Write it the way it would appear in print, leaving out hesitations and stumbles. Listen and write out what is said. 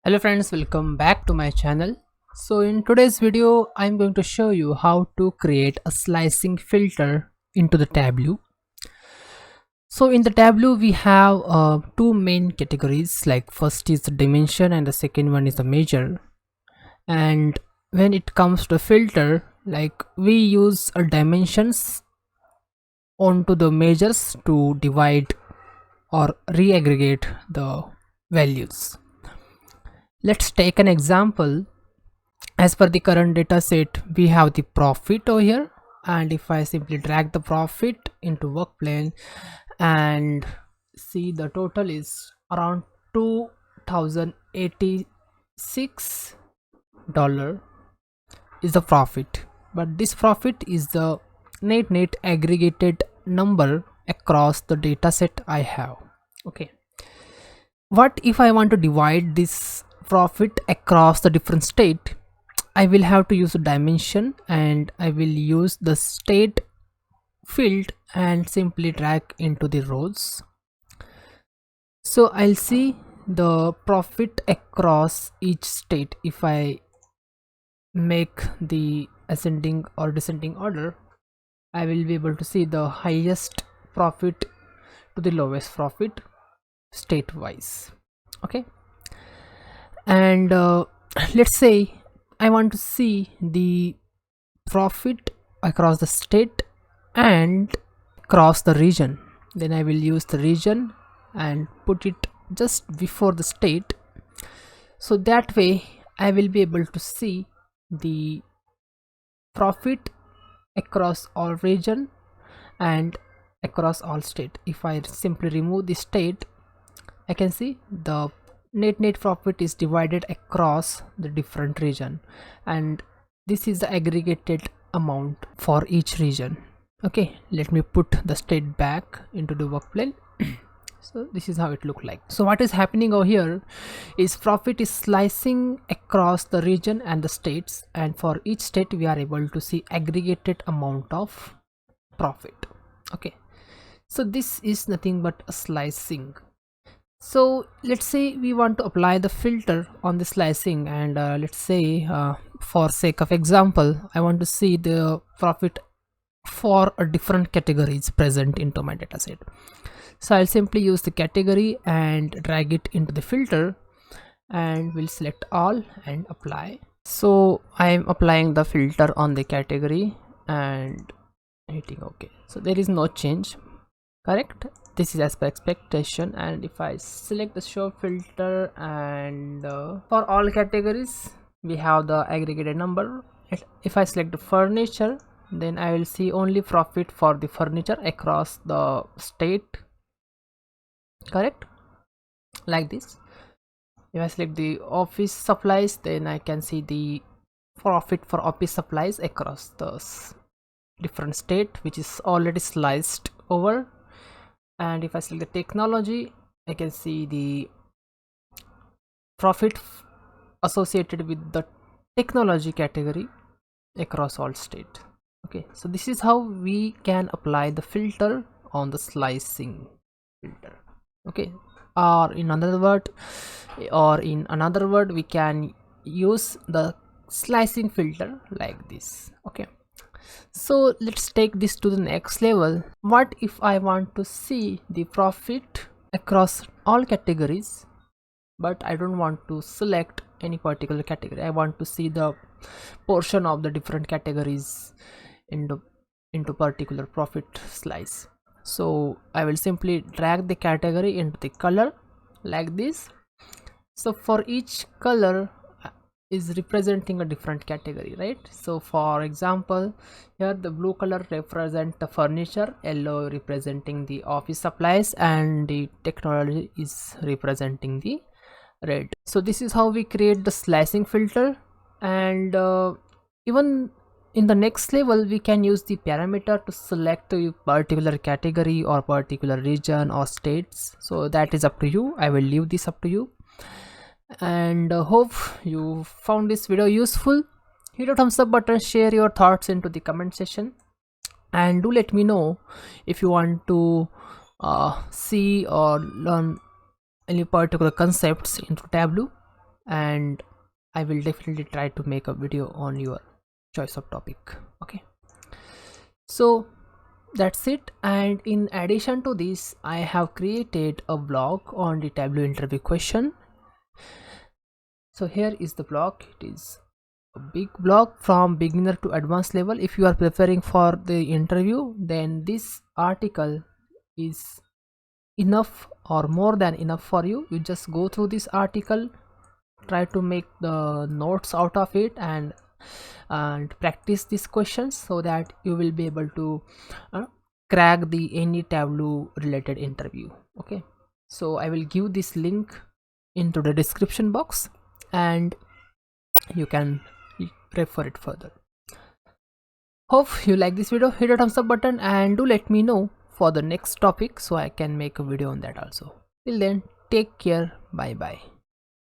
Hello friends, welcome back to my channel. So in today's video, I'm going to show you how to create a slicing filter into the Tableau. So in the Tableau, we have two main categories, like first is the dimension and the second one is the measure. And when it comes to filter, like we use dimensions onto the measures to divide or re-aggregate the values. Let's take an example. As per the current data set, we have the profit over here, and if I simply drag the profit into work plane and see, the total is around $2086 is the profit, but this profit is the net aggregated number across the data set I have. Okay, what if I want to divide this profit across the different state? I will have to use a dimension, and I will use the state field and simply drag into the rows. So I'll see the profit across each state. If I make the ascending or descending order, I will be able to see the highest profit to the lowest profit state wise. Okay, and let's say I want to see the profit across the state and across the region. Then I will use the region and put it just before the state, so that way I will be able to see the profit across all region and across all state. If I simply remove the state, I can see the net profit is divided across the different region, and this is the aggregated amount for each region. Okay, let me put the state back into the work plane. So this is how it look like. So what is happening over here is profit is slicing across the region and the states, and for each state we are able to see aggregated amount of profit. Okay, so this is nothing but a slicing. So let's say we want to apply the filter on the slicing, and let's say for sake of example, I want to see the profit for a different categories present into my dataset. So I'll simply use the category and drag it into the filter, and we'll select all and apply. So I'm applying the filter on the category and hitting OK. So there is no change, correct? This is as per expectation. And if I select the show filter, and for all categories we have the aggregated number. If I select the furniture, then I will see only profit for the furniture across the state, correct? Like this. If I select the office supplies, then I can see the profit for office supplies across the different state, which is already sliced over. And if I select the technology, I can see the profit associated with the technology category across all state. Okay, so this is how we can apply the filter on the slicing filter. Okay, or in another word, we can use the slicing filter like this. Okay, so let's take this to the next level. What if I want to see the profit across all categories, but I don't want to select any particular category? I want to see the portion of the different categories into particular profit slice. So I will simply drag the category into the color like this. So for each color is representing a different category, right? So for example, here the blue color represent the furniture, yellow representing the office supplies, and the technology is representing the red. So this is how we create the slicing filter. And even in the next level, we can use the parameter to select a particular category or particular region or states. So that is up to you. I will leave this up to you, and hope you found this video useful. Hit a thumbs up button, share your thoughts into the comment section, and do let me know if you want to see or learn any particular concepts into Tableau. and I will definitely try to make a video on your choice of topic. Okay, so that's it. And in addition to this, I have created a blog on the Tableau interview question. So here is the blog. It is a big blog from beginner to advanced level. If you are preparing for the interview, then this article is enough or more than enough for you. You just go through this article, try to make the notes out of it, and practice these questions so that you will be able to crack the any Tableau related interview. Okay, so I will give this link into the description box and you can refer it further. Hope you like this video. Hit a thumbs up button and do let me know for the next topic so I can make a video on that also. Till then, take care. Bye bye.